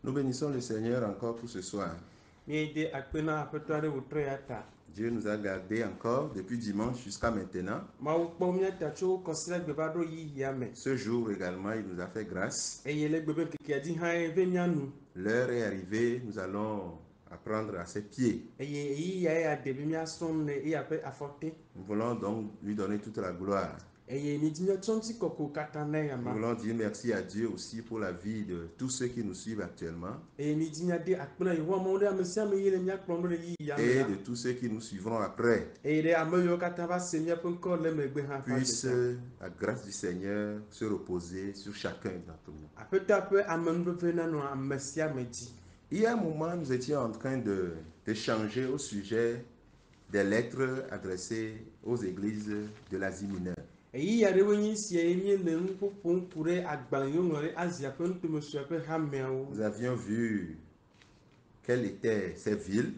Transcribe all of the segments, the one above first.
Nous bénissons le Seigneur encore pour ce soir. Dieu Dieu nous a gardés encore depuis dimanche jusqu'à maintenant. Ce jour également, il nous a fait grâce. L'heure est arrivée, nous allons apprendre à ses pieds. Nous voulons donc lui donner toute la gloire. Nous voulons dire merci à Dieu aussi pour la vie de tous ceux qui nous suivent actuellement et de tous ceux qui nous suivront après. Puisse la grâce du Seigneur se reposer sur chacun d'entre nous. Il y a un moment, nous étions en train d'échanger au sujet des lettres adressées aux églises de l'Asie mineure. Nous avions vu quelles étaient ces villes,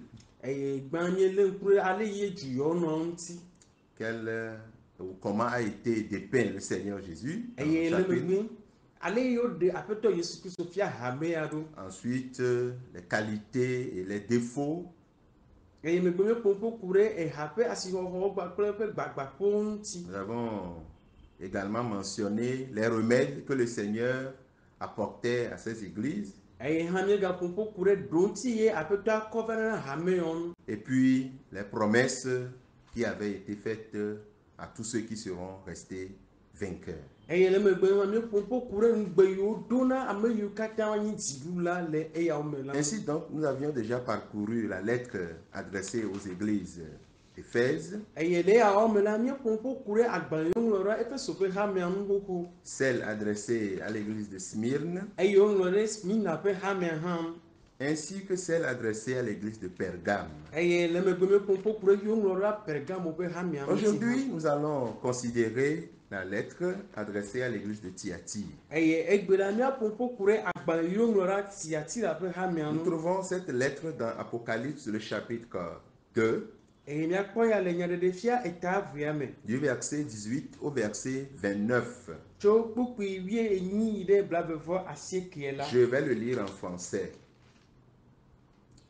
comment a été dépeint le Seigneur Jésus dans chacune. Ensuite, les qualités et les défauts. Nous avons également mentionné les remèdes que le Seigneur apportait à ces églises. Et puis les promesses qui avaient été faites à tous ceux qui seront restés vainqueurs. Ainsi donc, nous avions déjà parcouru la lettre adressée aux églises d'Éphèse, celle adressée à l'église de Smyrne, ainsi que celle adressée à l'église de Pergame. Aujourd'hui, nous allons considérer la lettre adressée à l'église de Thyatire. Nous trouvons cette lettre dans Apocalypse, le chapitre 2, du verset 18 au verset 29. Je vais le lire en français.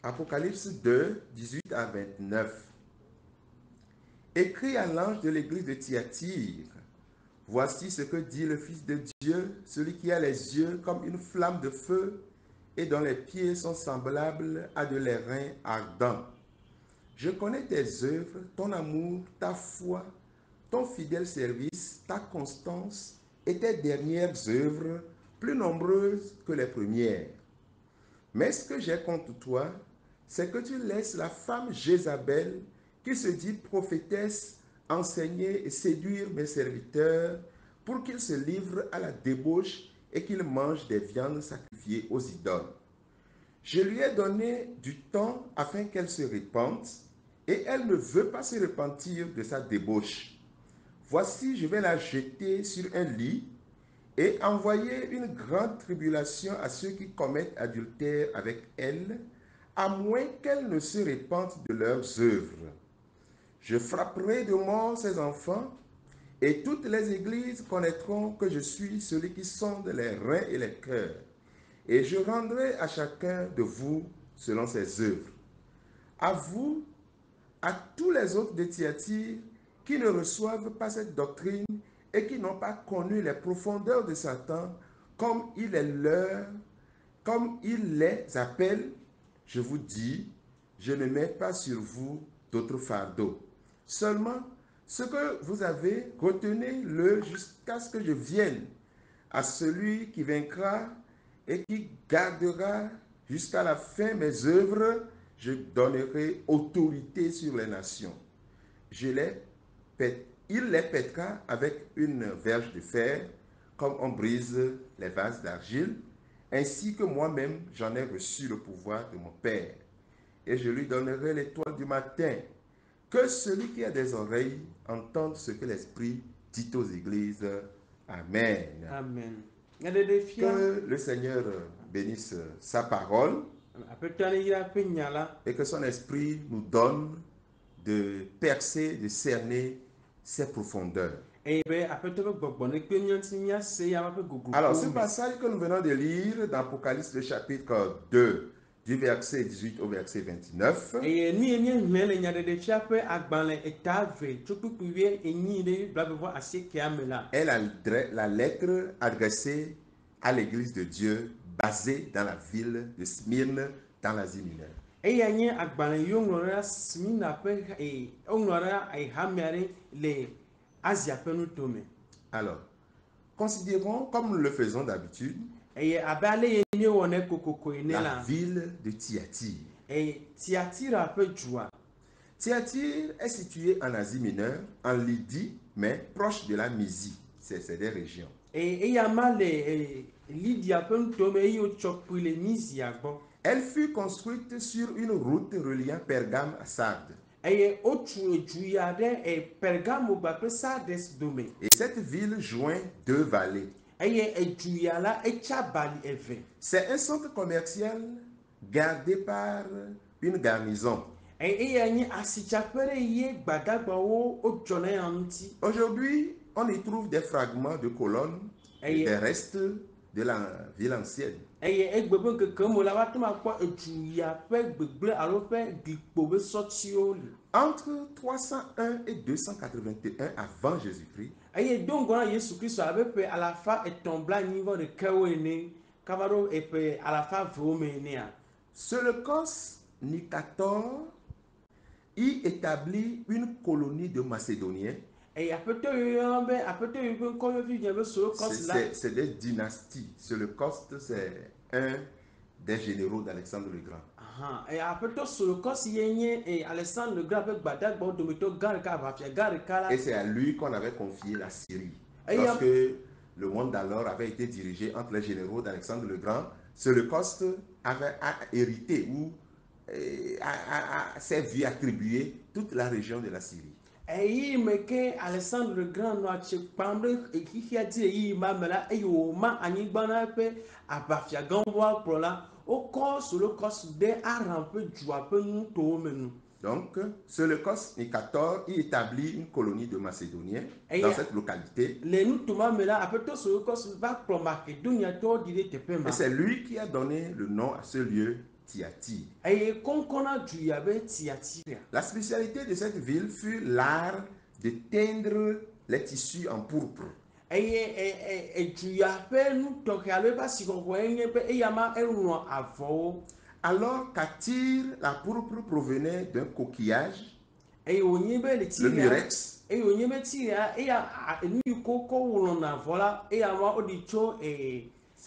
Apocalypse 2, 18 à 29. Écrit à l'ange de l'église de Thyatire, voici ce que dit le Fils de Dieu, celui qui a les yeux comme une flamme de feu et dont les pieds sont semblables à de l'airain ardent. Je connais tes œuvres, ton amour, ta foi, ton fidèle service, ta constance et tes dernières œuvres, plus nombreuses que les premières. Mais ce que j'ai contre toi, c'est que tu laisses la femme Jézabel, qui se dit prophétesse, enseigner et séduire mes serviteurs pour qu'ils se livrent à la débauche et qu'ils mangent des viandes sacrifiées aux idoles. Je lui ai donné du temps afin qu'elle se repente, et elle ne veut pas se repentir de sa débauche. Voici, je vais la jeter sur un lit et envoyer une grande tribulation à ceux qui commettent adultère avec elle, à moins qu'elles ne se repentent de leurs œuvres. Je frapperai de mort ses enfants, et toutes les églises connaîtront que je suis celui qui sonde les reins et les cœurs, et je rendrai à chacun de vous selon ses œuvres. À vous, à tous les autres de Thyatire qui ne reçoivent pas cette doctrine et qui n'ont pas connu les profondeurs de Satan, comme il les appelle, je vous dis, je ne mets pas sur vous d'autre fardeau. Seulement, ce que vous avez, retenez-le jusqu'à ce que je vienne. À celui qui vaincra et qui gardera jusqu'à la fin mes œuvres, je donnerai autorité sur les nations. Il les pètera avec une verge de fer, comme on brise les vases d'argile, ainsi que moi-même j'en ai reçu le pouvoir de mon Père. Et je lui donnerai l'étoile du matin. Que celui qui a des oreilles entende ce que l'Esprit dit aux églises. Amen. Amen. Que le Seigneur bénisse sa parole et que son esprit nous donne de percer, de cerner ses profondeurs. Alors, ce passage que nous venons de lire dans Apocalypse, le chapitre 2, du verset 18 au verset 29, est la lettre adressée à l'église de Dieu basée dans la ville de Smyrne dans l'Asie mineure. Alors, considérons, comme nous le faisons d'habitude, la ville de Thyatire. Thyatire est située en Asie mineure, en Lydie, mais proche de la Mysie. C'est des régions. Elle fut construite sur une route reliant Pergame à Sardes. Et cette ville joint deux vallées. C'est un centre commercial gardé par une garnison. Aujourd'hui, on y trouve des fragments de colonnes et des restes de la ville ancienne. Entre 301 et 281 avant Jésus-Christ, Séleucos Nicator y établit une colonie de Macédoniens. C'est des dynasties. Séleucos, c'est un des généraux d'Alexandre le Grand. Et c'est à lui qu'on avait confié la Syrie. Lorsque le monde d'alors avait été dirigé entre les généraux d'Alexandre le Grand, Séleucos a hérité ou s'est vu attribuer toute la région de la Syrie. Alexandre le Grand donc, Séleucos Nicator y établit une colonie de Macédoniens dans cette localité. Et c'est lui qui a donné le nom à ce lieu, Thyatire. La spécialité de cette ville fut l'art de teindre les tissus en pourpre. Alors qu'à Tyr, la pourpre provenait d'un coquillage, le murex.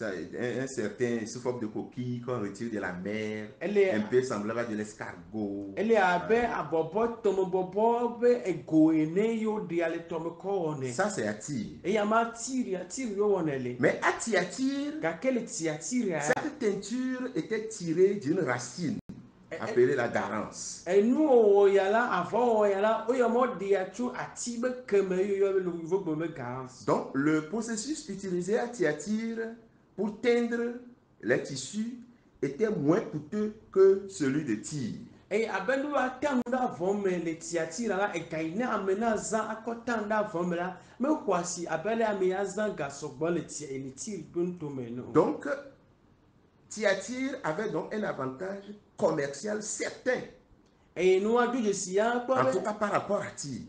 Un certain sous forme de coquille qu'on retire de la mer, un peu semblable à de l'escargot. Ça, c'est à Tyr. Mais à Thyatire, cette teinture était tirée d'une racine appelée la garance. Donc, le processus utilisé à Thyatire pour teindre les tissus était moins coûteux que celui de Tyr. Donc, Thyatire avait donc un avantage commercial certain, en tout cas par rapport à Tyr.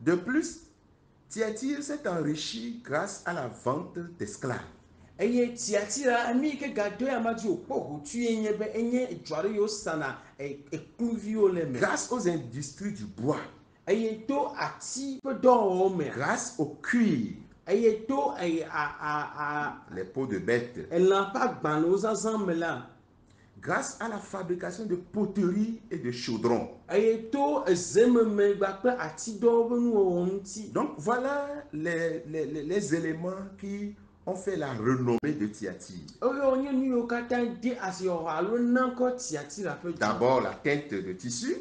De plus, Thyatire s'est enrichi grâce à la vente d'esclaves. Grâce aux industries du bois, grâce au cuir, les peaux de bêtes, grâce à la fabrication de poteries et de chaudrons. Donc voilà les éléments qui ont fait la renommée de Thyatire. D'abord la teinte de tissu,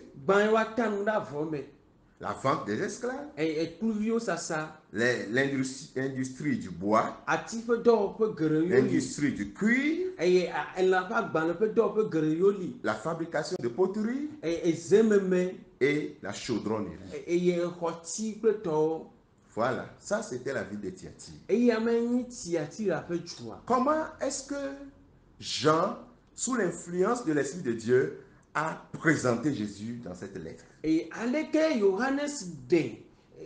la vente des esclaves, ekluviwo sasa l'industrie du bois, ati ƒe dɔwɔƒe geɖe yo li l'industrie du cuir, eye elã ƒe agbalẽ ƒe dɔwɔƒe geɖe yo li la fabrication de poterie ezememe et la chaudronnerie. eye exɔti kple tɔwo Voilà, ça c'était la ville de Thyatire. eye ame nyi Tiatira ƒe dua. Comment est-ce que Jean, sous l'influence de l'Esprit de Dieu, a présenté Jésus dans cette lettre? Eye aleke Yohanes de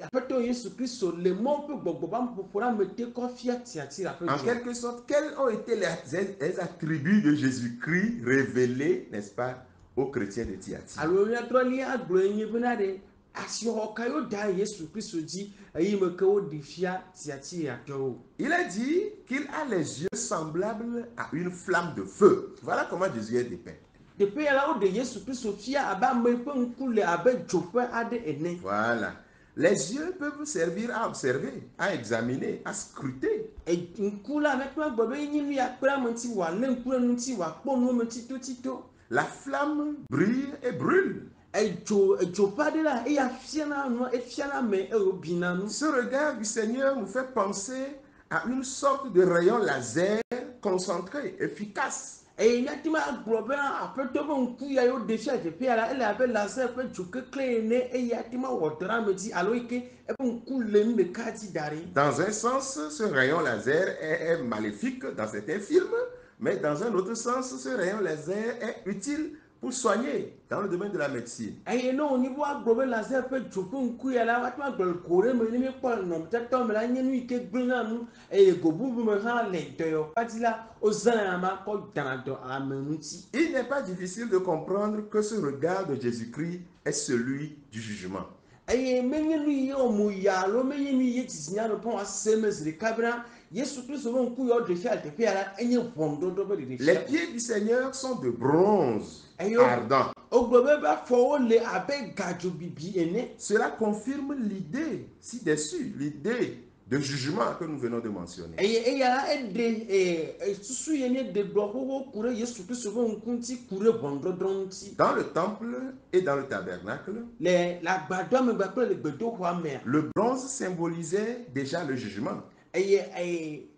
aƒetɔ Yesu Kristo le mɔ ƒe gbɔgbɔ ƒe ameƒoƒo la me te kɔ fia Tiatira ƒe En dua. quelque sorte, quels ont été les attributs de Jésus-Christ révélés, n'est-ce pas, aux chrétiens de Thyatire? Alo miadrɔli agblɔe nye bena ɖe asiwɔxɔ ka yo da Yesu Kristo dzi eye me ke woɖi fia Tiatiratɔwo. Il a dit qu'il a les yeux semblables à une flamme de feu. Voilà comment Jésus est dépeint. Teƒe ya la woɖe Yesu Kristo fia abe ame ƒe ŋku le abe dzoƒe aɖe ene. Voilà. Les yeux peuvent servir à observer, à examiner, à scruter. Ŋku la mekpɔ gbɔ be nye nu ya kpe ame ŋuti wòalé ŋku ɖe nu ŋuti wòakpɔ nuwo me titotito. La flamme brille et brûle. Edzoƒe aɖe la eya fiana nua efiana ame eye wòbina nu. Ce regard du Seigneur nous fait penser à une sorte de rayon laser concentré, efficace. Eye míate ŋu agblɔ be aƒetɔ ƒe ŋku ya yo ɖe fia teƒe ya la ele abe laser ƒe dzo kekle ene eye ate ŋu awɔ dɔ ɖe ame dzi alo yi ke eƒe ŋku le nu ɖeka dzi da ɖi. Dans un sens, ce rayon laser est maléfique dans certains films, mais dans un autre sens, ce rayon laser est utile pour soigner dans le domaine de la médecine. Eye ne wònyi be woagblɔ be laser ƒe dzo ƒe ŋku ya la woate ŋu agblɔ le go ɖe me ne míekpɔ le nɔnɔmetatawo me la nye nu yi ke gblẽna nu eye go bubu me hã le dɔyɔƒea dzi la wozãna ma kɔ dana dɔ ame ŋuti. Il n'est pas difficile de comprendre que ce regard de Jésus-Christ est celui du jugement. Eye menye nu yi wòmo ya alo menye nu yi dzidzi nya ɖe pɔ ase me zi ɖeka bena Yesu Kristo ƒe ŋku ya woɖe fia le teƒe ya la enye ʋɔnuɖɔɖɔ ƒe ɖeɖefia. Les pieds du Seigneur sont de bronze ardent. Wogblɔ be eƒe afɔwo le abe gadzo bibi ene. Cela confirme l'idée ci-dessus, l'idée de jugement que nous venons de mentionner. Eye eya la eɖe susu ye nye ɖe ɖɔ xoxo ku ɖe Yesu Kristo ƒe ŋku ŋuti ku ɖe ʋɔnuɖɔɖɔ ŋuti. Dans le temple et dans le tabernacle, Le agbadɔa me kple le gbedoxɔa mea. le bronze symbolisait déjà le jugement. Eye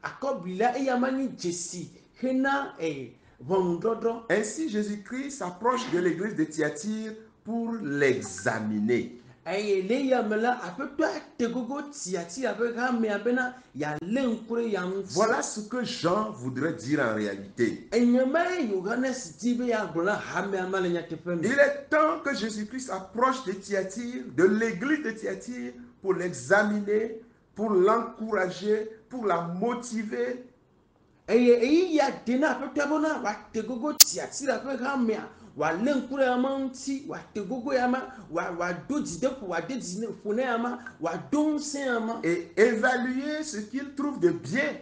akɔbli la eya ma nye dzesi hena ʋɔnuɖɔɖɔ. Ainsi, Jésus-Christ s'approche de l'église de Thyatire pour l'examiner. Eye le ya me la aƒetɔa te gogo Tiatira ƒe hamea bena yealé ŋku ɖe ya ŋuti. Voilà ce que Jean voudrait dire en réalité. Enye ma ye Yohanes di be yeagblɔ na hamea ma le nyateƒe me. Il est temps que Jésus-Christ approche de Thyatire, de l'église de Thyatire, pour l'examiner, pour l'encourager, pour la motiver. Eye eyi ya de na aƒetɔa bena wòate gogo Tiatira ƒe hamea wòalé ŋku ɖe ya ma ŋuti wòate gogo ya ma wòado dzideƒo wòade dzideƒo na ya ma wòado ŋusẽ ya ma. Et évaluer ce qu'il trouve de bien.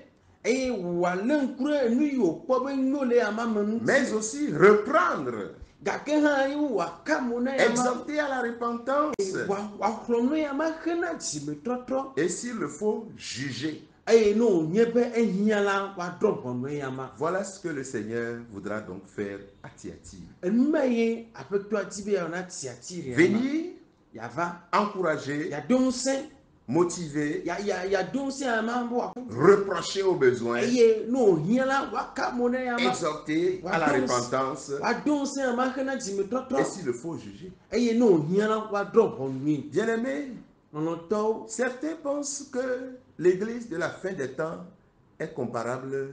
Eye wòalé ŋku ɖe nu yi wòkpɔ be nyo le ya ma me ŋuti. Mais aussi reprendre. Gake hã ye wòaka mo na ya ma. Exhorter à la repentance. Wòaxlɔ nu ya ma hena dzimetɔtrɔ. Et s'il le faut, juger. Eye ne wònye be ehiã la woadrɔ ʋɔnu ya ma. Voilà ce que le Seigneur voudra donc faire à Thyatire. Enuma ye aƒetɔa di be yawɔna Tiatira. Venir, yava encourager, yado ŋusẽ motiver, yado ŋusẽ ya ma be wòaƒu. reprocher aux besoins, Eye ne wòhiã la woaka mo na ya ma. exhorter à la repentance, Wado ŋusẽ ya ma hena et dzimetɔtrɔ. s'il le faut, juger. Eye ne wòhiã la woadrɔ ʋɔnui. Bien-aimés, Nɔnɔtɔwo, certains pensent que l'église de la fin des temps est comparable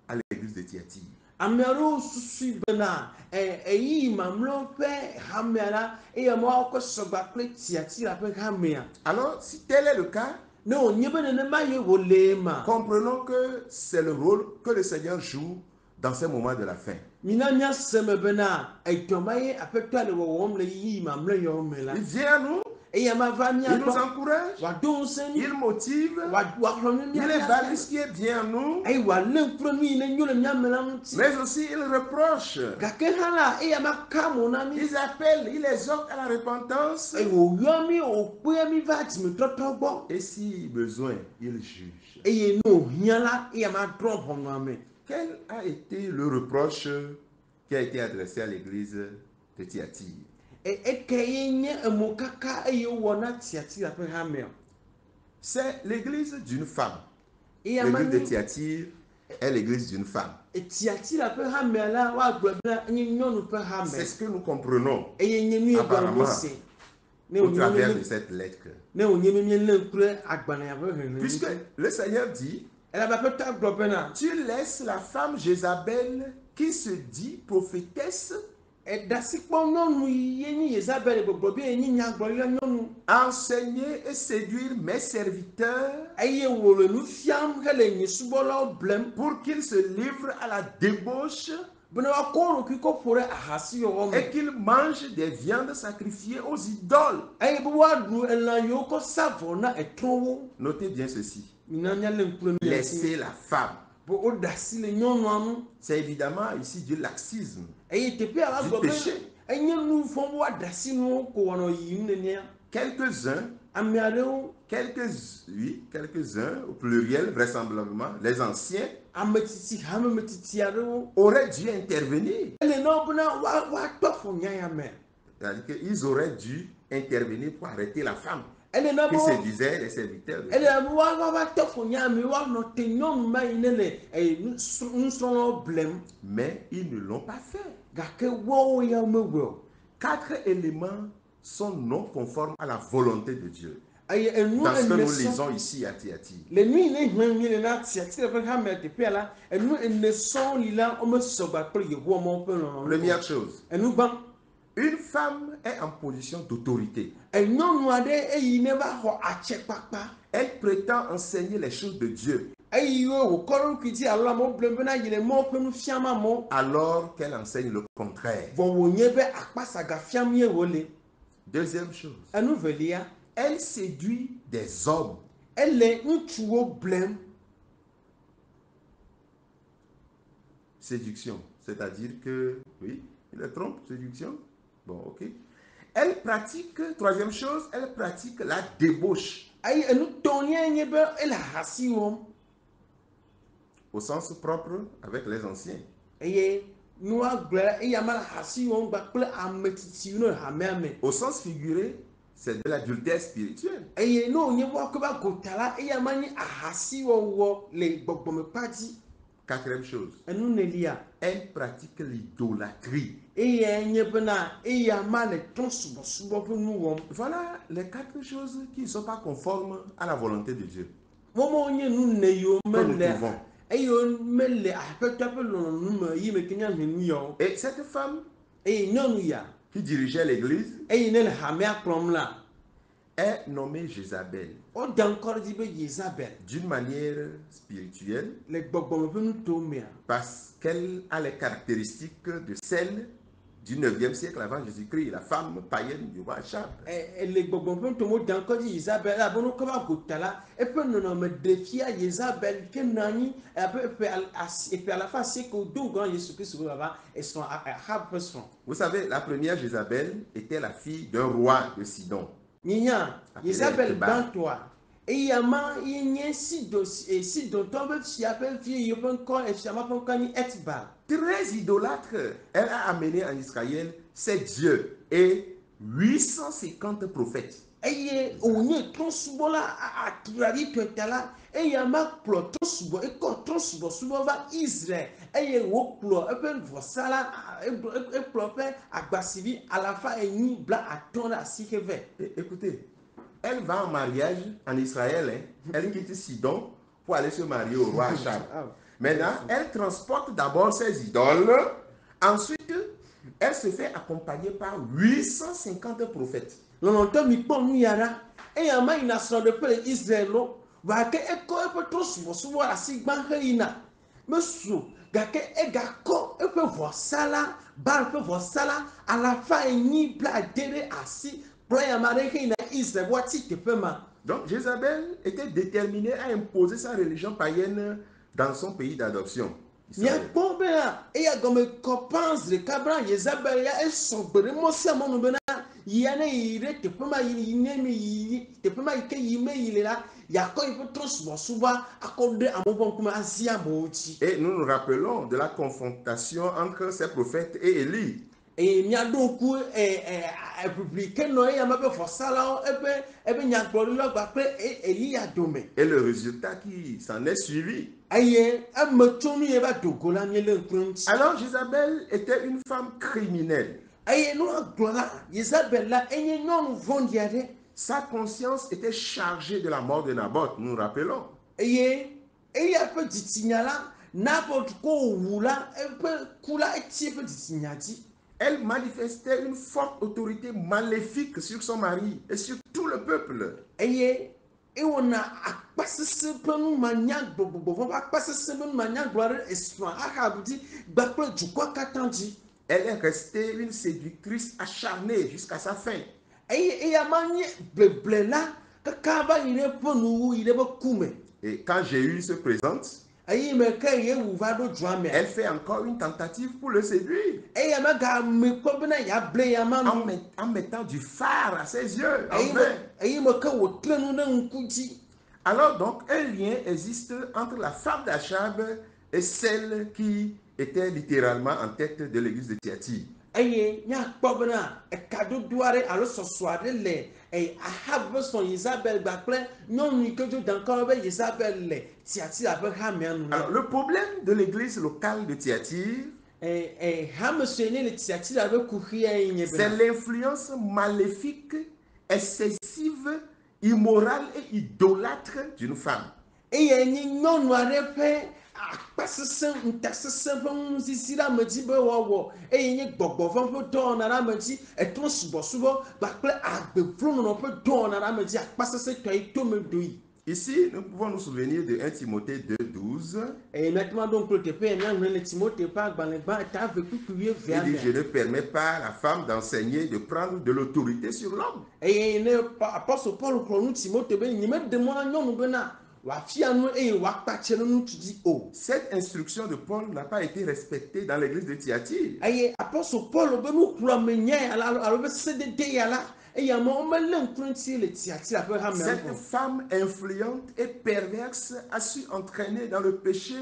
à l'église de Thyatire. ame aɖewo susu bena eyi mamlɛwo ƒe hamea la eye amewo kɔ sɔgba kple Tiatira ƒe hamea. Alors, si tel est le cas, Ne wònye be nenema ye wòle ma. comprenons que c'est le rôle que le Seigneur joue dans ces moments de la fin. Mina míase me bena edɔ ma ye aƒetɔa le wɔwɔm le yi mamlɛ yawo me la. Il vient à nous, Eye ma va il nous míagbɔ encourage, wòado ŋusẽ il mi motive, wòaxlɔ nu il évalue ce qui est bien en nous, eye wòalé ŋku ɖe nu yi ne nyo le mía me la ŋuti. mais aussi il reproche, Gake hã la eya ma ka mo na mi. il appelle, il exhorte à la repentance, Eye wòyɔ mi wòkpea mi va dzimetɔtrɔ gbɔ. et si besoin, il juge. Eye ne wòhiã la eya ma drɔ ʋɔnua me. Quel a été le reproche qui a été adressé à l'église de Thyatire? C'est l'église d'une femme. L'église de Thyatire est l'église d'une femme. C'est ce que nous comprenons apparemment au travers de cette lettre. Puisque le Seigneur dit, tu laisses la femme Jézabel qui se dit prophétesse enseigner et séduire mes serviteurs pour qu'ils se livrent à la débauche et qu'ils mangent des viandes sacrifiées aux idoles. Notez bien ceci. Laissez la femme. C'est évidemment ici du laxisme, du péché. Quelques-uns, au pluriel vraisemblablement, les anciens, auraient dû intervenir. C'est-à-dire qu'ils auraient dû intervenir pour arrêter la femme qui séduisait les serviteurs de Dieu. Mais ils ne l'ont pas fait. 4 éléments sont non conformes à la volonté de Dieu. Dans ce que nous lisons ici à Thyatire. Première chose, une femme est en position d'autorité. Elle prétend enseigner les choses de Dieu, alors qu'elle enseigne le contraire. Deuxième chose, elle séduit des hommes. Séduction, c'est-à-dire que, oui, il le trompe, séduction. Bon, ok. Elle pratique, troisième chose, elle pratique la débauche. Au sens propre avec les anciens. Au sens figuré, c'est de l'adultère spirituel. Quatrième chose, elle pratique l'idolâtrie. Voilà les 4 choses qui ne sont pas conformes à la volonté de Dieu. Que nous trouvons. Et cette femme qui dirigeait l'église est nommée Jézabel. D'une manière spirituelle, parce qu'elle a les caractéristiques de celle du 9e siècle avant Jésus-Christ, la femme païenne du roi Achab. Vous savez, la première Jézabel était la fille d'un roi de Sidon. Très idolâtre, elle a amené en Israël 7 dieux et 850 prophètes. Écoutez, elle va en mariage en Israël, hein. Elle quitte Sidon pour aller se marier au roi Achab. Maintenant, elle transporte d'abord ses idoles. Ensuite, elle se fait accompagner par 850 prophètes. Donc, Jézabel était déterminée à imposer sa religion païenne dans son pays d'adoption. Et nous nous rappelons de la confrontation entre ces prophètes et Élie. eye miaɖo ŋku républicain nɔ eya be vɔsalawo ebe nyagblɔɖila kpakple Eliya dome. Et le résultat qui s'en est suivi. Eye eme tso nu ye va dogo la miele ŋku ŋuti. Alors Jézabel était une femme criminelle. Eye nu agblɔ la Jezabel la enye nyɔnu vɔ̃ɖi aɖe. Sa conscience était chargée de la mort de Naboth, nous nous rappelons. Eye eya ƒe dzitsinya la Naboth ko wu la eƒe ku la eti eƒe dzitsinya dzi. Elle manifestait une forte autorité maléfique sur son mari et sur tout le peuple. Eye ewɔna akpasese ƒe numanya gbogbogbò ƒe akpasese ƒe numanya gblɔ ɖe esrɔ̃a Ahab dzi gbakple dukɔa katã dzi. Elle est restée une séductrice acharnée jusqu'à sa fin. Eye eya ma nye bleble la kaka va yi ɖe ƒe nuwu yi ɖe ƒe kume. Et quand Jéhu se présente, Eye me ke Yehu va ɖo dua mea. elle fait encore une tentative pour le séduire. Eya megame kpɔ bena yeable ya ma nu. En mettant du phare à ses yeux. En vain. Eye me ke wòtre nu ɖe ŋku dzi. Alors donc, un lien existe entre la femme d'Achab et celle qui était littéralement en tête de l'église de Thyatire. Eye miakpɔ bena ekaɖoɖo aɖe alo sɔsɔ aɖe le Ahab ƒe srɔ̃ Jezabel gbakple nyɔnu yi ke dzo dankɔ be Jezabel le Tiatira ƒe hamea nu. Alors, le problème de l'église locale de Thyatire, hame sue ne le Tiatira ƒe kuxia ye nye c'est bena. l'influence maléfique, excessive, immorale et idolâtre d'une femme. Eye nye nyɔnu aɖe ƒe akpasese ŋutasese ƒe ŋusisi ɖe ame dzi be wɔwɔ eye nye gbɔgbɔ vɔ ƒe dɔwɔna ɖe ame dzi etrɔ subɔsubɔ gbakple agbevlonɔnɔ ƒe dɔwɔna ɖe ame dzi akpasese tɔ yi tome do yi. Ici, nous pouvons nous souvenir de 1 Timothée 2:12. Eye maintenant donc le teƒe ya miaŋlɔ le Timote ƒe agbalẽgba eta ave kpukpui Il dit, je mea. ne permets pas à la femme d'enseigner, de prendre de l'autorité sur l'homme. Eye ne apɔstol Paul xlɔ nu Timote be nyemeɖe mɔ na nyɔnu bena wòafia nu eye wòakpatse ɖe ŋutsu dzi o. Cette instruction de Paul n'a pas été respectée dans l'église de Thyatire. Eye apɔstol Paul be nuxlɔame nya ya la alo be sedede ya la eye amewo melé ŋku ŋuti le Tiatira ƒe hamea Cette o. femme influente et perverse a su entraîner dans le péché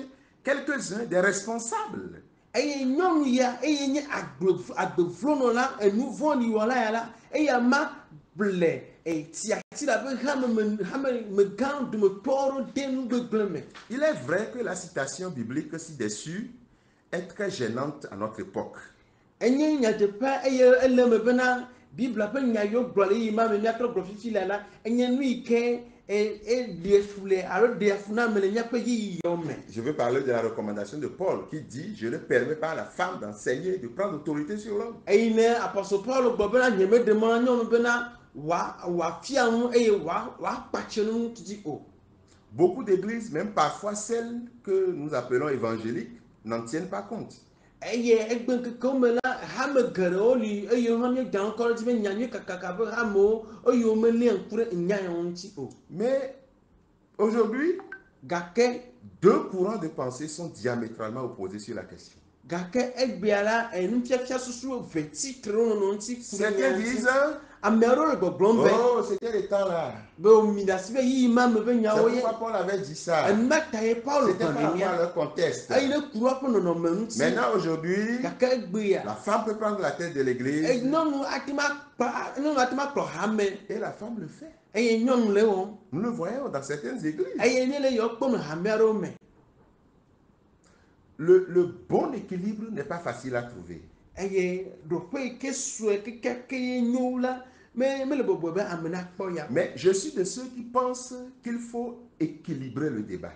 quelques-uns des responsables. Eye nyɔnu ya eye nye agbevlonɔ la enu vɔ̃ɖi wɔla ya la eye ama ble Tiatira ƒe hamegã dometɔwo ɖo de nugbegblẽ me. Il est vrai que la citation biblique ci-dessus est très gênante à notre époque. Enye nyateƒe eye ele me bena Biblia ƒe nya yiwo gblɔ le yi ma me miatrɔ gblɔ fifi la enye nu yi ke ɖe fu le alo ɖe fu na me le miaƒe yiyiwo me. Je veux parler de la recommandation de Paul qui dit, je ne permets pas à la femme d'enseigner, de prendre autorité sur l'homme. Eye ne apɔstol Paul gblɔ bena nyemeɖe mɔ na nyɔnu bena wòafia nu eye wòakpatse nu ŋutu dzi o. Beaucoup d'églises, même parfois celles que nous appelons évangéliques, n'en tiennent pas compte. Eye egbe ŋkekewo me la hame geɖewo li eye hã míeda ŋkɔ ɖe dzi be nyanyui kakaka ƒe hamewo eye womelia ŋku ɖe nya yawo ŋuti o. Mais aujourd'hui, Gake deux courants de pensée sont diamétralement opposés sur la question. gake egbea la nufiafia susu eve tsitre ɖe nɔnɔ ŋuti. Certains disent, Ame aɖewo le gbɔgblɔm be oh, c'était le temps là. be womi ɖe asi be yiyi ma me be C'est nyawo ye. pourquoi Paul avait dit ça. Enuma ta ye Paul C'était par gblɔ rapport à mia leur contexte. eye ne kura ƒe nɔnɔme ŋuti. Maintenant, aujourd'hui, Gake egbea la femme peut prendre la tête de l'église nyɔnu ate ma kplɔ hame et la femme le fait. eye nyɔnu le wɔm. Nous le voyons dans certaines églises. Eye ne le yewo kpɔm le hamea ɖewo me. Le bon équilibre n'est pas facile à trouver. Eye ɖoƒe yi ke sue keke ye nyo la mele bɔbɔ be ame nakpɔ ya. Mais je suis de ceux qui pensent qu'il faut équilibrer le débat.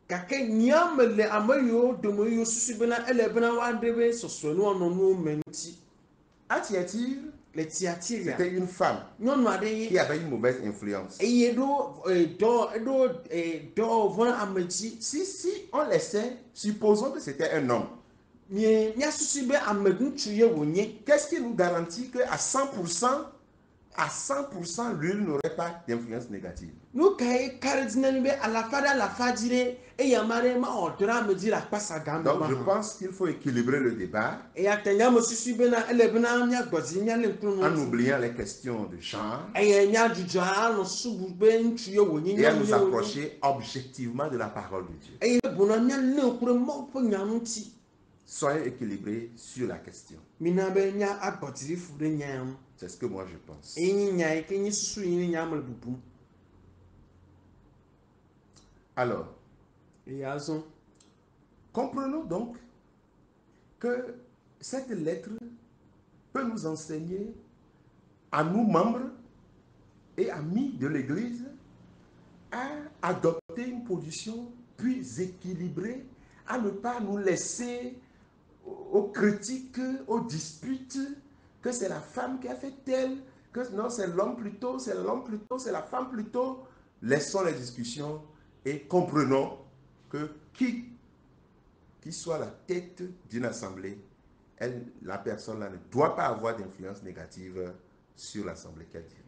Gake nyame le ame yiwo dome yiwo susu bena ele bena woaɖe be sɔsrɔ̃ nuwo nɔ nuwo me ŋuti. À Thyatire, Le Tiatira c'était une femme nyɔnu aɖe qui ye avait une mauvaise influence. eye ɖo dɔwɔvɔ ame dzi. Si on laissait, supposons que c'était un homme, Míasusu be ame ŋutsu ye wònye. qu'est-ce qui nous garantit qu'à 100%, l'huile n'aurait pas d'influence négative? Nu ka ye ka ɖe dzi na mi be alafa ɖe alafa dzi ɖe eye ame aɖe mawɔ dɔ ɖe ame dzi le akpasa gã me Donc ma je hã. pense qu'il faut équilibrer le débat Eya ta nyame susu bena ele bena míagbɔ dzi míalé ŋku en nu ŋuti. oubliant les questions de genre Eye míadzudzɔ anɔ susu be ŋutsu ye wònye et à nyɔnu nous ye wònye. approcher objectivement de la parole de Dieu. Eye bona míalé ŋku ɖe Mawu ƒe nya ŋuti. soyons équilibrés sur la question. mina be nya agbɔdziri fu ɖe nya ŋu. C'est ce que moi je pense. Eye nya yi ke nye susu yi ne nya me le bubum. Alors, Eye azɔ. comprenons donc que cette lettre peut nous enseigner à nous membres et amis de l'Église à adopter une position plus équilibrée, à ne pas nous laisser aux critiques, aux disputes, que c'est la femme qui a fait tel, que non, c'est l'homme plutôt, c'est l'homme plutôt, c'est la femme plutôt. Laissons les discussions et comprenons que qui soit la tête d'une assemblée, la personne-là ne doit pas avoir d'influence négative sur l'assemblée qu'elle dirige.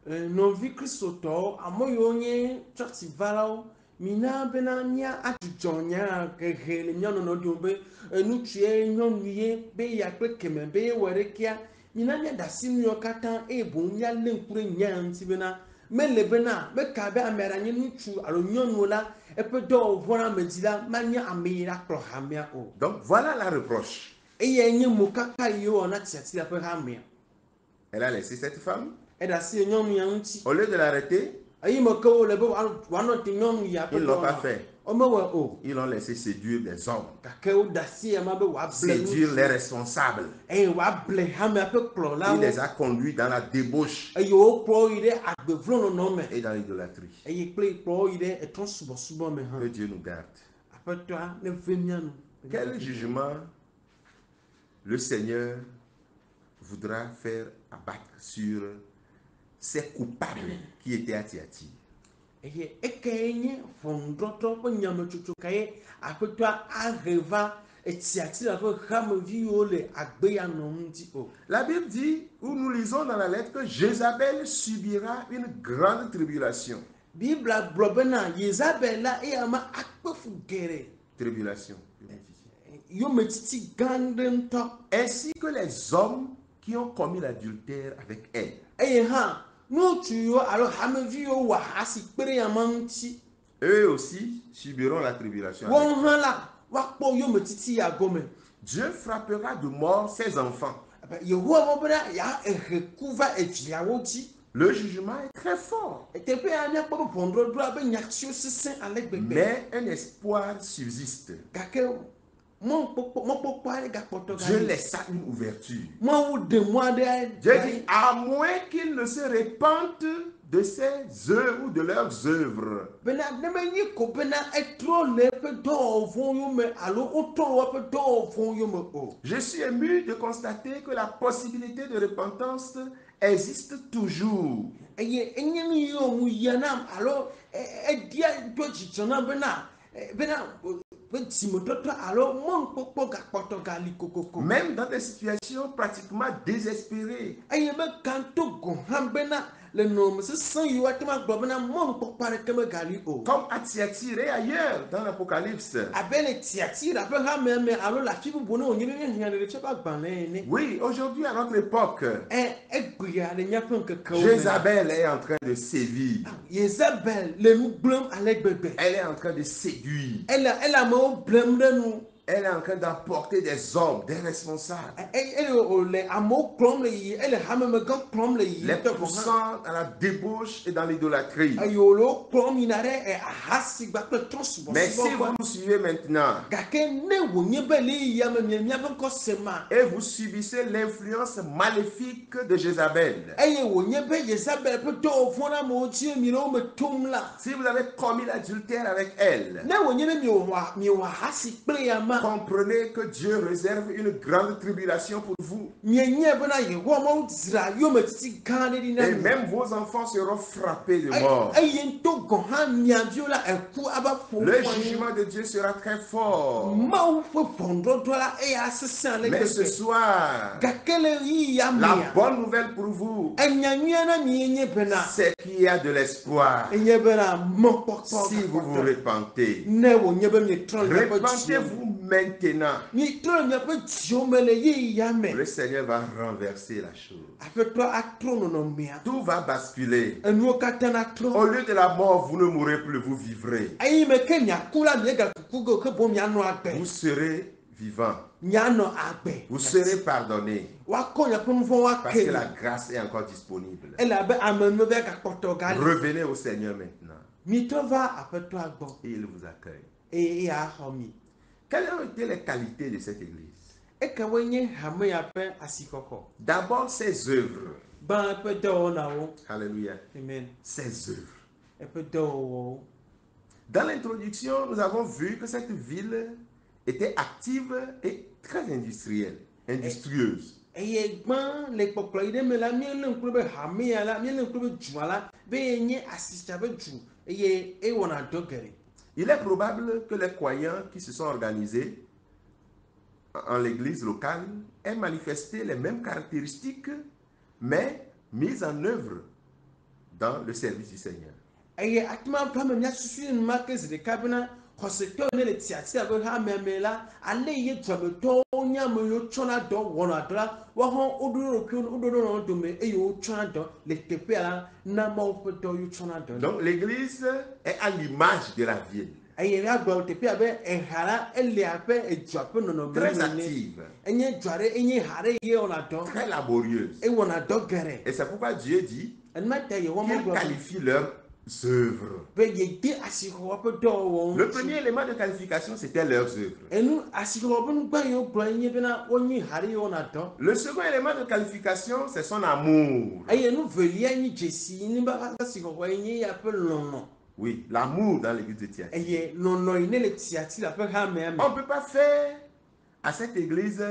Nɔvi kristotɔwo ame yiwo nye tsɔtsivalawo mina bena mía adzudzɔ nya hehe le mía nɔnɔ dome be ŋutsu ye nyɔnu ye be ya kple keme be wɔ ɖe kia mina mía da asi nuyiwo katã eye boŋ mía lé ŋku ɖe nya ŋuti bena mele bena meka be ame aɖe nye ŋutsu alo nyɔnu la eƒe dɔwɔwɔ la me dzi la manye ame yi la kplɔ hamea o. Donc voilà la reproche. Eye nye mokaka yi wɔna tiati la ƒe hamea. Elle a laissé cette femme. Eɖe asi nyɔnu ya ŋuti. Au lieu de l'arrêter, Eye me ke wole be woanɔ te nyɔnu ya ƒe ils l'ont pas dɔwɔna. fait. Womewɔe o. Ils l'ont laissé séduire des hommes, Gake woɖe asi ama be woable séduire les responsables. eye woable hamea ƒe Il kplɔlawo. les a conduits dans la débauche Eye wokplɔ wo yi ɖe agbevlonɔnɔ me. et dans l'idolâtrie. Eye kple kplɔ wo yi ɖe etrɔ subɔsubɔ me Que hã. Dieu nous garde. Aƒetɔa ne ve mía nu. Quel jugement le Seigneur voudra faire abattre sur ces coupables qui étaient à Thyatire? Eye eke nye ʋɔnudrɔ̃trɔ ƒe nyametsotso ka ye aƒetɔa ahe va Tiatira ƒe hameviwo le agbe ya nɔm ŋuti o. La Bible dit, où nous lisons dans la lettre, que Jézabel subira une grande tribulation. Bibla gblɔ bena Yezabel la eya ma akpe fu geɖe. Tribulation. Yometiti gã ɖe ŋutɔ. Ainsi que les hommes qui ont commis l'adultère avec elle. Eye hã ŋutsu yiwo alo hameviwo wɔ ahasi kpe ɖe yama ŋuti. Eux aussi subiront la tribulation. avec Wɔn hã la woakpɔ yometiti ya gɔme. Dieu frappera de mort ses enfants. Yehowa be bena ya ehe ku va eviawo dzi. Le jugement est très fort. Teƒe ya míakpɔ be ʋɔnudrɔ̃ɖrɔ̃a be nyatsiwo sesẽ ale gbegbe. Mais un espoir subsiste. Gake mɔkpɔkpɔ aɖe gakpɔtɔ Dieu ga laissa une ouverture. Mawu ɖe mɔ aɖe. Dieu dit, à moins qu'ils ne se repentent de ses œuvres ou de leurs œuvres. Bena ne menye ko bena etrɔ le eƒe dɔwɔwɔwo yome alo wotrɔ le woƒe dɔwɔwɔwo yome o. Je suis ému de constater que la possibilité de repentance existe toujours. Eye enye nu yiwo ŋu yia nam alo edia do dzidzɔ na bena ƒe dzimetɔtɔ alo mɔnukpɔkpɔ gakpɔtɔ gali kokoko. Même dans des situations pratiquement désespérées. Eye be gãto gɔ hã bena le nɔnɔme sesẽ yiwo ate ŋu agblɔ bena mɔnukpɔkpɔ aɖeke megali o. Comme à Thyatire et ailleurs dans l'Apocalypse. Abe le Tiatira ƒe hamea me alo le afi bubu ne wònye be míahiã ɖe tse ƒe agbalẽ ene. Oui, aujourd'hui à notre époque, Egbea le míaƒe ŋkekewo me. Jézabel est en train de sévir. Yezabel le nu gblẽm ale gbegbe. Elle est en train de séduire. Ele amewo blem ɖe nu. Elle est en train d'emporter des hommes, des responsables. Ele wòle amewo kplɔm le yiyi, ele hamemegã kplɔm le yiyi. Les poussant à la débauche et dans l'idolâtrie. Eye wòle wo kplɔm yina ɖe ahasigba kple Mais si trɔ̃subɔsubɔ vous gbɔ. nous suivez maintenant Gake ne wònye be le yiyia me míaƒe ŋkɔ se ma. et vous subissez l'influence maléfique de Jézabel, Eye wònye be Yezabel ƒe dɔwɔvɔ na amewo dzi mi le wo me tom la. si vous avez commis l'adultère avec elle, Ne wònye be miewɔ ahasi kple ya ma. comprenez que Dieu réserve une grande tribulation pour vous. Mienye bena Yehowa Mawu dzra yometiti gã aɖe ɖi na Et mi. même vos enfants seront frappés de mort. Eye ŋutɔ gɔ hã mia viwo la eku ava ƒo Le ƒu anyi. jugement de Dieu sera très fort. Mawu ƒe ʋɔnudrɔ̃ɖrɔ̃ la eya sesẽ ale Mais ce gbegbe. soir, Gake le ɣeyiɣia la mea, bonne nouvelle pour vous, enya nyuia na mi nye bena c'est qu'il y a de l'espoir enye bena mɔkpɔkpɔ si vous vous gakpɔtɔ. repentez. Ne wònye be mietrɔ le miaƒe dziwo me. Repentez-vous maintenant. Mietrɔ le miaƒe dziwo me le ɣeyiɣia me. Le Seigneur va renverser la chose. Aƒetɔ atrɔ nɔnɔmea. Tout va basculer. Enuwo katã natrɔ. Au lieu de la mort, vous ne mourrez plus, vous vivrez. Eyi me ke miaku la miegakuku ge ke boŋ mianɔ agbe. Vous serez vivant. nyano agbe Vous serez pardonnés wako nya pun fo wa parce que ke la grâce est encore disponible. ela be ameme be ka poto gali Revenez au Seigneur maintenant mi to va apeto agbo et il vous accueille. e ya homi Quelles ont été les qualités de cette église? e ka wenye hame ya pe asikoko D'abord, ses œuvres. ba pe do na wo Alléluia. amen Ses œuvres. e pe do wo Dans l'introduction, nous avons vu que cette ville était active et très industrieuse. eye gban le kpɔkplɔ yi ɖe me la míele ŋku be hame ya la míele ŋku be dua la be ye nye asitsa be du eye ewɔna dɔ geɖe. Il est probable que les croyants qui se sont organisés en l'église locale aient manifesté les mêmes caractéristiques, mais mises en œuvre dans le service du Seigneur. Eye atima ƒe ame míasusu nu ma ke zi ɖeka bena xɔsetɔwo ne le tiatia be hameme la ale ye dɔmetɔwo nye ame yiwo tsɔna dɔ wɔna dɔ la woawo hã woɖo ɖo dome eye wotsɔna dɔ le teƒea la na Mawu ƒe dɔ yiwo tsɔna dɔ. Donc l'église est à l'image de la ville. Eye míagblɔ teƒea be eha la ele abe edua ƒe nɔnɔme Très ene. active, Enye dua ɖe enye ha ɖe ye wɔna dɔ. très laborieuse. Ewɔna dɔ geɖe. Et c'est pourquoi Dieu dit Enuma ta ye wɔn qu'il qualifie leurs œuvres. be yede asixɔ ƒe dɔwɔwɔ. Le premier élément de qualification, c'était leurs œuvres. Enu asixɔ ƒe nugba yiwo gblɔ nye bena wonye ha ɖe ye wɔna dɔ. Le second élément de qualification, c'est son amour. Eye nu velia nye dzesi ne be asixɔ ye nye ya ƒe lɔlɔ. Oui, l'amour dans l'église de Thyatire. Eye lɔlɔ yi ne le Tiatira ƒe hamea me. On ne peut pas faire à cette église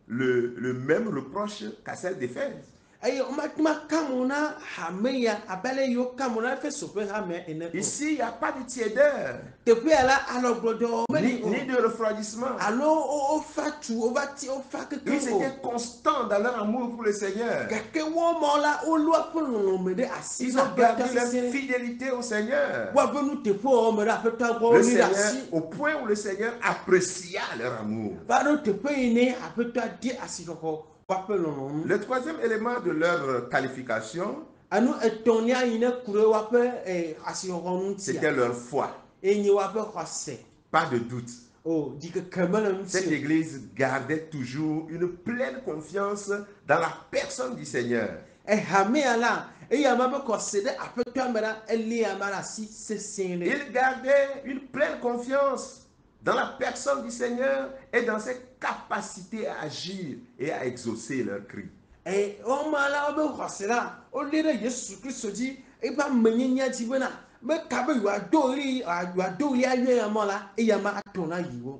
le même reproche qu'à celle d'Éphèse. Eye womatuma kamu na hame ya abe ale yiwo kamu na Efeso ƒe hamea ene. Ici, il n'y a pas de tiédeur, Teƒea la alɔgblɔdɔ meli o. ni de refroidissement. Alo wofa tu wova keke Ils o. étaient constants dans leur amour pour le Seigneur. Gake wɔmɔ la wolɔ ƒe lɔlɔme ɖe asi. Ils ont gardé leur fidélité au Seigneur. Woabe nu teƒe wɔme ɖe aƒetɔa gbɔ Le woli ɖe Seigneur, asi. au point où le Seigneur apprécia leur amour. Va ɖo teƒe yi ne aƒetɔa de asixɔxɔ woaƒe lɔlɔnu. Le troisième élément de leur qualification, Anu etɔ̃lia yi ne ku ɖe woaƒe asixɔxɔ c'était ŋutia. leur foi. Eye nye woaƒe xɔse. Pas de doute. O dzikeke mele Cette ŋuti. église gardait toujours une pleine confiance dans la personne du Seigneur. Ehamea la eye ama be kɔse ɖe aƒetɔa me la elia ama ɖe asi sesẽ ɖe. Ils gardaient une pleine confiance dans la personne du Seigneur et dans ses capacités à agir et à exaucer leurs cris. Wɔma la wobe xɔse la wolé ɖe Yesu Kristo dzi eƒe amenyenya dzi bena meka be yewoado ɣli ayɔe ama la eye ama atɔ na yiwo.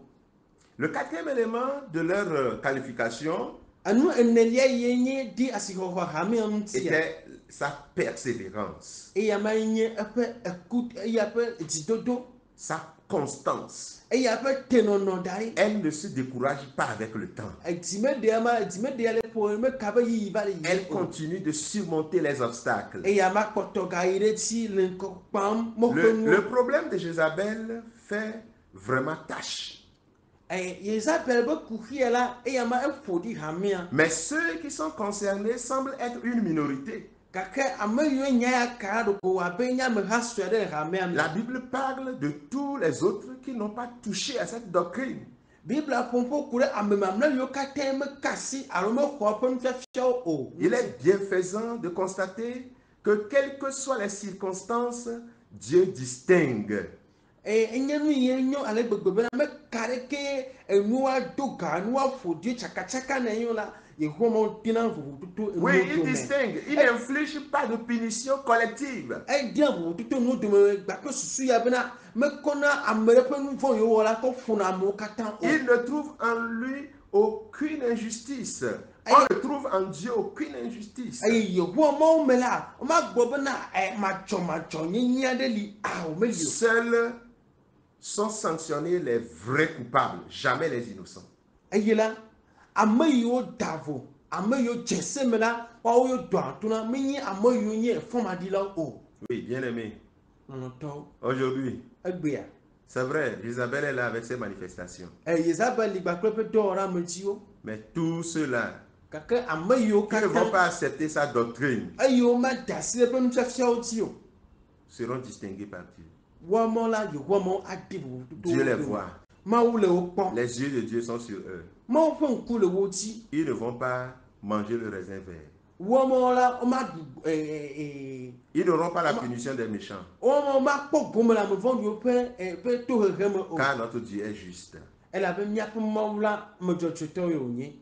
Le quatrième élément de leur qualification Anu enelia ye nye di asixɔxɔ hamea ŋutia. était sa persévérance, Eye ama nye eƒe eku eye eƒe dzidodo sa constance. eye eƒe tenɔnɔ da ɖi. Elle ne se décourage pas avec le temps. Dzimeɖea le ƒo meka be yiyi va le yi. Elle continue de surmonter les obstacles. Eye ama kpɔtɔ ga yi ɖe dzi le ŋkɔ kpam mɔƒe Le nuwo. problème de Jézabel fait vraiment tâche. Yezabel be kuxia la eye ama eƒo ɖi hamea. Mais ceux qui sont concernés semblent être une minorité. Gake ame yiwo nya ya ka ɖoko abe nye ameha sue ɖe le hamea me. La Bible parle de tous les autres qui n'ont pas touché à cette doctrine. Biblia ƒoƒo ku ɖe ame mamlɛ yiwo katã meka asi alo mexɔ eƒe nufiafiawo o. Il est bienfaisant de constater que quelles que soient les circonstances, Dieu distingue. Enye nu yi nyo ale gbegbe bena meka ɖeke enua do ga enua ƒo ɖi tsakatsaka ne yiwo la Yehowa ma dina vovototo Oui, enuwo il dome. distingue. Il n'inflige pas de punition collective. Edina vovototo enuwo dome gake susu ya bena mekɔna ame ɖe ƒe nu vɔ yiwo wɔ la kɔ ƒona amewo katã o. Il ne trouve en lui aucune injustice. On ne trouve en Dieu aucune injustice. Eye Yehowa mawo me la womagbɔ bena madzɔmadzɔ nyenye aɖe li o meli o. Seuls sont sanctionnés les vrais coupables, jamais les innocents. Eye la ame yiwo da vo ame yiwo dze se me la woawo yo dɔ ato na menye ame yiwo nye fɔmaɖilawo o. Oui, bien aimé. Lɔlɔtɔwo Aujourd'hui, egbea. c'est vrai, Isabelle est là avec ses manifestations. Yezabel li gba kple eƒe dɔwɔla amedziwo. Mais tous ceux-là Gake ame yiwo qui ne vont katã pas accepter sa doctrine eyiwo mada asi ɖe eƒe nufiafiawo dzi o. seront distingués par Dieu. Woawo la Yehowa mawo adi vovototo. Dieu les voit. mawu le wo kpɔm, Les yeux de Dieu sont sur eux. mawu ƒe ŋku le wo dzi. Ils ne vont pas manger le raisin vert. Wɔmawo la womaɖu Ils n'auront pas la punition des méchants. wɔmawo makpɔ gome le ame vɔ̃ɖiwo ƒe tohehe me o. Car notre Dieu est juste. Elabe míaƒe mawu la ame dzɔdzɔetɔ ye wònye.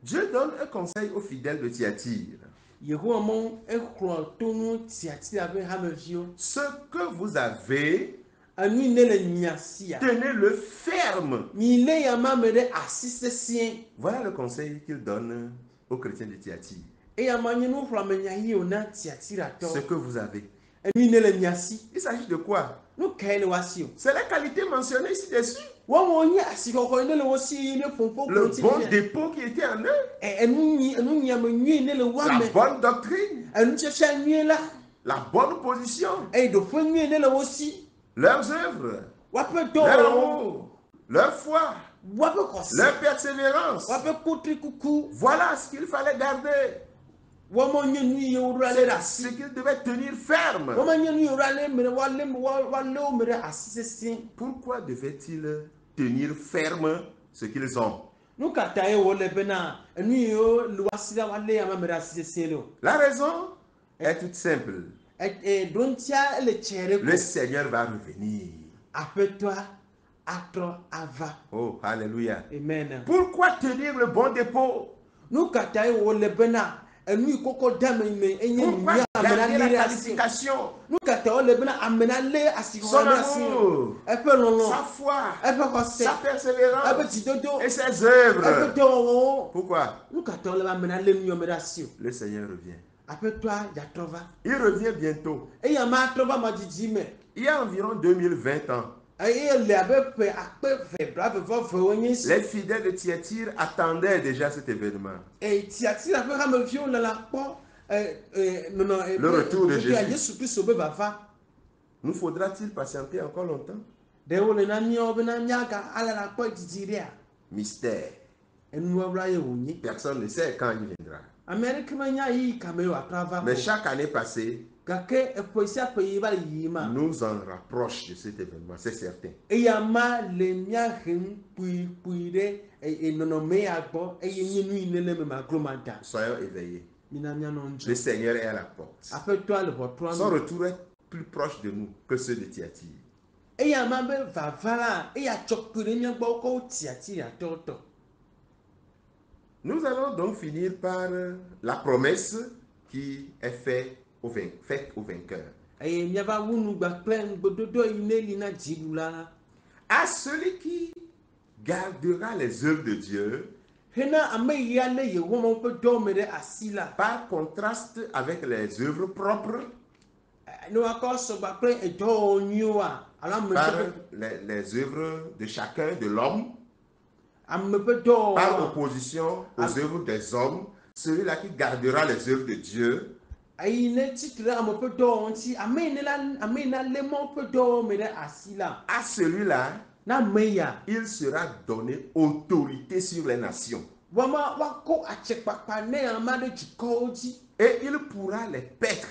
Dieu donne un conseil aux fidèles de Thyatire. Yehowa mawu exlɔ̃ to nu Tiatira ƒe hameviwo. Ce que vous avez, Enu yi ne le mia sia, tenez-le ferme. milé ya ma me ɖe asi sesĩe. Voilà le conseil qu'il donne aux chrétiens de Thyatire. Eya ma nye nuxlɔ̃amenya yi wòna Tiatiratɔwo. Ce que vous avez. Enu yi ne le mia si, Il s'agit de quoi? nu kae le woasi o. C'est les qualités mentionnées ici-dessus. Wɔmawo nye asixɔxɔ yi ne le wo si yi ne ƒoƒo Le ŋuti bon ɖe. dépôt qui était en eux. Enu nyiame nyui yi ne le woame. La bonne doctrine. Enufiafia nyui la. La bonne position. Eye ɖoƒe nyui yi ne le wo si. Leurs œuvres. Woaƒe Leur dɔwɔwɔ, amour. Leur foi. woaƒe xɔse, Leur persévérance. woaƒe kutrikuku, Voilà ce qu'il fallait garder. wɔmawo nye nu yi wo ɖo ale ɖe C'est asi. ce qu'il devait tenir ferme. Wɔma nye nu yi wo ɖo ale me ɖe woalé wo me ɖe asi sesĩe. Pourquoi devaient-ils tenir ferme ce qu'ils ont? Nu ka ta ye wòle bena enu yiwo le woasi la woalé ama me ɖe asi sesĩe le o. La raison est toute simple. Ɖontia ele tse ɖe Le ko. Seigneur va revenir. Aƒetɔa atrɔ ava. Oh, alléluia. Amen. Pourquoi tenir le bon dépôt? Nu ka ta ye wòle bena enu yi kɔkɔ de ame me enye Pourquoi nyuia ame na garder lé la ɖe asi. qualification? Nu ka ta wòle bena ame na lé asixɔxɔ Son ɖe asi. amour, Eƒe lɔlɔ, sa foi, eƒe xɔse, sa eƒe persévérance dzidodo, et ses eƒe œuvres. dɔwɔwɔwo. Pourquoi? Nu ka ta wòle be ame na lé nu yɔme ɖe asi o. Le Seigneur revient. Aƒetɔa yatrɔ va. Il revient bientôt. Eye ame atrɔ va madzidzi me. Il y a environ 2020 ans, Eye le abe ƒe akpe ve blaeve-vɔ-vewo nye esi. les fidèles de Thyatire attendaient déjà cet événement. Tiatira ƒe hameviwo le la kpɔ Le retour de Jésus. Yesu Kristo be vava. Nous faudra-t-il patienter encore longtemps? Ɖewo le na míawo bena míaga ale la kpɔ didi ɖea. Mystère. Enuwɔwla ye wònye. Personne ne sait quand il viendra. Ame aɖeke menya yi kame wòatrɔ ava Mais o. chaque année passée, Gake eƒe sia ƒe yi va le yiyim ma. nous en rapproche de cet événement, c'est certain. Eya ma le míahem kpuikpui ɖe nɔnɔme ya gbɔ eye nye nu yi ne le me maglo ma da. Soyons éveillés. Mina míanɔ Le ŋdzɔ. Seigneur est à la porte. Aƒetɔa le ʋɔtrɔa Son me. retour est plus proche de nous que ceux de Thyatire. Eya ma be vava la eya tsɔ kpe ɖe mía gbɔ kɔ Tiatiratɔwo tɔ. Nous allons donc finir par la promesse qui est faite au vainqueur. Eye míava wu nugba kple ŋugbedodo yi ne li na dziɖula la. À celui qui gardera les œuvres de Dieu, Hena ame yi alé Yehowa Mawu ƒe dɔwo me ɖe asi la. par contraste avec les œuvres propres, Ne woakɔ sɔgba kple edɔwɔwɔ nyuiwoa alo ame par ƒe les œuvres de chacun de l'homme, ame ƒe par dɔwɔwɔ. opposition aux œuvres des hommes, celui-là qui gardera les œuvres de Dieu, Eyi ne tsitre ɖe ame ƒe dɔwɔwɔ ŋuti ame yi ne lé Mawu ƒe dɔwɔwɔ me ɖe asi la. à celui-là, Na ame ya il sera donné autorité sur les nations. woakɔ atsekpakpa ne ame ɖe dukɔwo dzi Et il pourra les paître,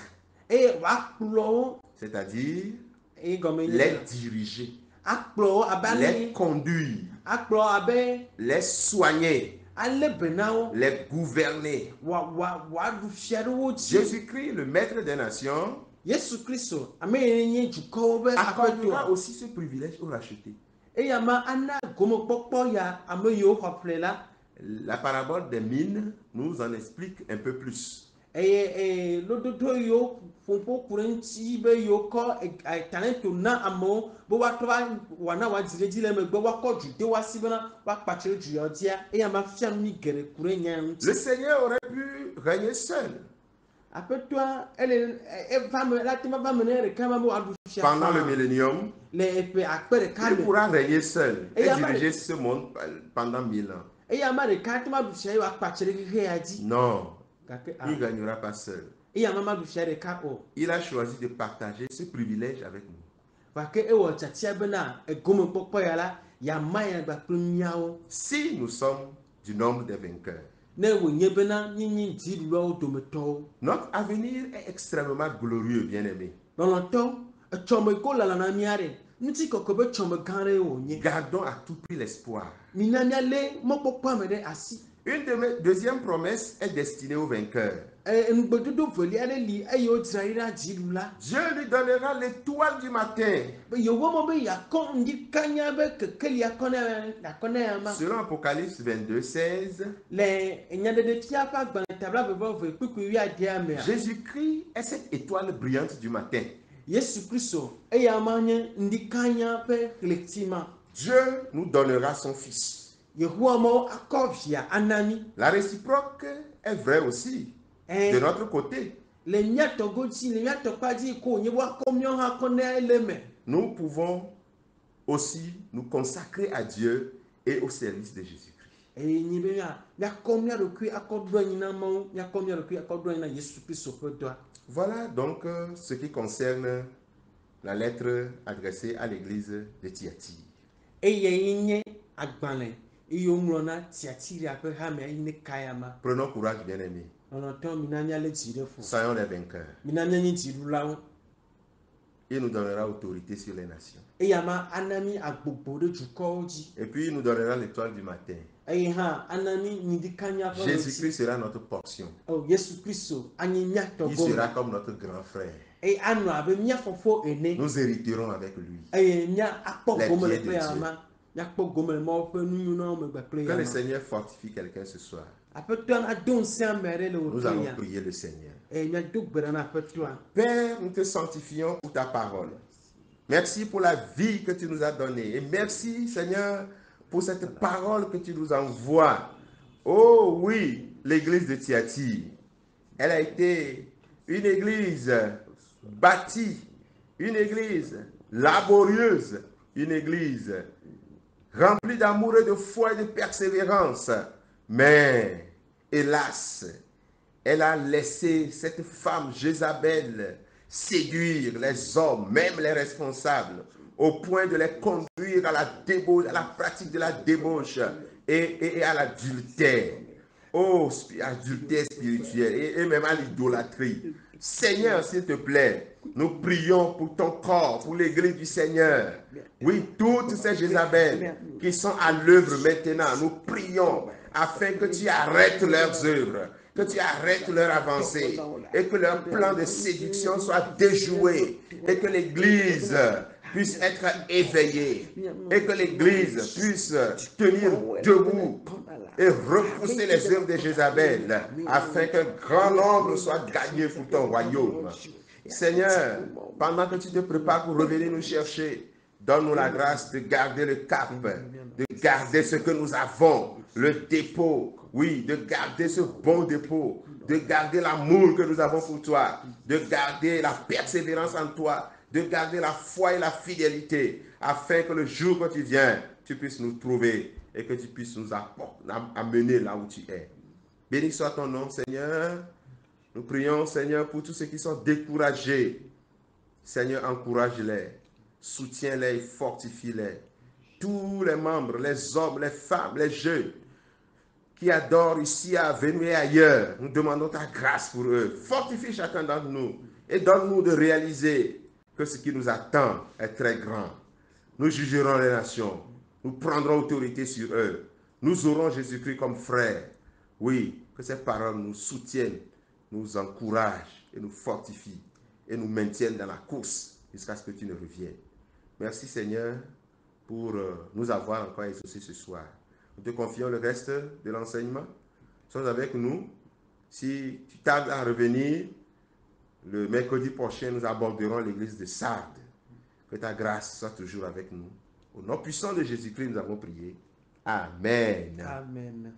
eye woakplɔ wo. c'est-à-dire Eye gɔme nye les diriger, akplɔ wo abe les ale conduire, akplɔ abe les soigner, ale be na wo les gouverner. wòaɖu fia ɖe wo dzi. Jésus-Christ, le maître des nations, Yesu Kristo ame yi nye dukɔwo be accordera aƒetɔ. aussi ce privilège aux rachetés. Eya ma ana gomekpɔkpɔ ya ame yiwo xɔ ƒle la. La parabole des mines nous en explique un peu plus. Eye lododo yiwo ƒoƒo ku ɖe ŋuti be yiwo kɔ talento na amewo be woatrɔ va wòana wòadzi ɖe dzi le megbe woakɔ dzu de woasi bena woakpatse ɖe dzu yawo dzia. Eya ma fia nu mi geɖe ku ɖe nya ŋuti. Le Seigneur aurait pu régner seul Aƒetɔa eva me la te va me ne ɖeka ma be wòaɖu fia pendant le faa. millénium. Le eƒe akpe ɖeka Il me. pourra régner seul et Et après- diriger ce monde pendant 1000 ans. Eya ma ɖeka te ma ɖu fia ye wòakpatse ɖe xexe ya dzi. Non, Gake il ne régnera pas seul. eya ma ɖu fia ɖeka o. Il a choisi de partager ce privilège avec nous. Gake ewɔ tsatia bena egomekpɔkpɔ ya la yama ya gba kple míawo. Si nous sommes du nombre des vainqueurs, Ne wònye bena míenye dziɖulawo dometɔwo. notre avenir est extrêmement glorieux, bien-aimé. Lɔlɔtɔ etsɔme ko lalana mía ɖe. nuti kɔkɔ bɛ tsɔmɔ gã ɖe wònye. Gardons à tout prix l'espoir. Mina mialé mɔkpɔkpɔ me ɖe asi. Une de mes deuxième promesses est destinée aux vainqueurs. Nugbedodo veli aɖe li eye wodzra ɖi ɖe dziɖula. Dieu lui donnera l'étoile du matin. Be yewoa me be yakɔ ŋdi kanya be kekeli akɔnɛ ya ma. Selon Apocalypse 22:16, Le nyaɖeɖe fia ƒe agbalẽ tabla veveve kpukpui wuiadea mea. Jésus-Christ est cette étoile brillante du matin. Yesu Kristo eya ma nye ŋdi kanya ƒe ɣletima. Dieu nous donnera son Fils. Yehowa mawo akɔ via anami. La réciproque est vraie aussi, de notre côté. Le miatɔ godzi, le miatɔ kpadzi ko nye wakɔ miɔ hã kɔnɛ le me. Nous pouvons aussi nous consacrer à Dieu et au service de Jésus-Christ. Eye nyi be miakɔ mia ɖokui akɔ ɖo anyi na Mawu, miakɔ mia ɖokui akɔ ɖo anyi na Yesu Kristo ƒe dɔa. Voilà donc ce qui concerne la lettre adressée à l'église de Thyatire. Eye nye agbalẽ eye woŋlɔ na Tiatira ƒe hame eyi ne kaya ma. Prenons courage, bien-aimés. Lɔlɔtɔ mina mialé dzi ɖe ƒo. Soyons les vainqueurs. Mina mianye dziɖulawo. Il nous donnera autorité sur les nations. Eya ma anami agbogbo ɖe dukɔwo dzi. Et puis il nous donnera l'étoile du matin. Eye hã anami ŋdi kanya ƒe ŋuti. Jésus-Christ sera notre portion. Oh, Yesu Kristo anyi miatɔ Il gome. sera comme notre grand frère. Eye anɔ abe mia fofo ene. Nous hériterons avec lui. Eye mia akpɔ Les gome le pieds de kple Dieu. ama. Miakpɔ gome le Mawu ƒe nunyonawo megbe kple Que le ama. Seigneur fortifie quelqu'un ce soir. Aƒetɔ ado ŋusẽ ame ɖe le Nous wòkple allons ya. prier le Seigneur. Eye miado gbe ɖa na aƒetɔa. Père, nous te sanctifions pour ta parole. Merci pour la vie que tu nous as donnée. Et merci, Seigneur, pour cette parole que tu nous envoies. Oh oui, l'église de Thyatire. Elle a été une église bâtie, une église laborieuse, une église remplie d'amour et de foi et de persévérance. Mais, hélas, elle a laissé cette femme Jézabel séduire les hommes, même les responsables, au point de les conduire à la débauche, à la pratique de la débauche et à l'adultère. Oh, adultère spirituel et même à l'idolâtrie. Seigneur, s'il te plaît, nous prions pour ton corps, pour l'église du Seigneur. Oui, toutes ces Jézabel qui sont à l'œuvre maintenant, nous prions afin que tu arrêtes leurs œuvres, que tu arrêtes leur avancée et que leur plan de séduction soit déjoué et que l'Église puisse être éveillée et que l'Église puisse tenir debout et repousser les œuvres de Jézabel afin qu'un grand nombre soit gagné pour ton royaume. Seigneur, pendant que tu te prépares pour revenir nous chercher, donne-nous la grâce de garder le cap, de garder ce que nous avons, le dépôt, oui, de garder ce bon dépôt, de garder l'amour que nous avons pour toi, de garder la persévérance en toi, de garder la foi et la fidélité, afin que le jour que tu viens, tu puisses nous trouver et que tu puisses nous amener là où tu es. Béni soit ton nom, Seigneur. Nous prions, Seigneur, pour tous ceux qui sont découragés. Seigneur, encourage-les, soutiens-les, fortifie-les. Tous les membres, les hommes, les femmes, les jeunes qui adorent ici à venir et ailleurs, nous demandons ta grâce pour eux. Fortifie chacun d'entre nous et donne-nous de réaliser que ce qui nous attend est très grand. Nous jugerons les nations, nous prendrons autorité sur eux. Nous aurons Jésus-Christ comme frère. Oui, que ces paroles nous soutiennent, nous encouragent et nous fortifient et nous maintiennent dans la course jusqu'à ce que tu ne reviennes. Merci Seigneur pour nous avoir encore exaucés ce soir. Nous te confions le reste de l'enseignement. Sois avec nous. Si tu tardes à revenir, le mercredi prochain, nous aborderons l'église de Sardes. Que ta grâce soit toujours avec nous. Au nom puissant de Jésus-Christ, nous avons prié. Amen. Amen.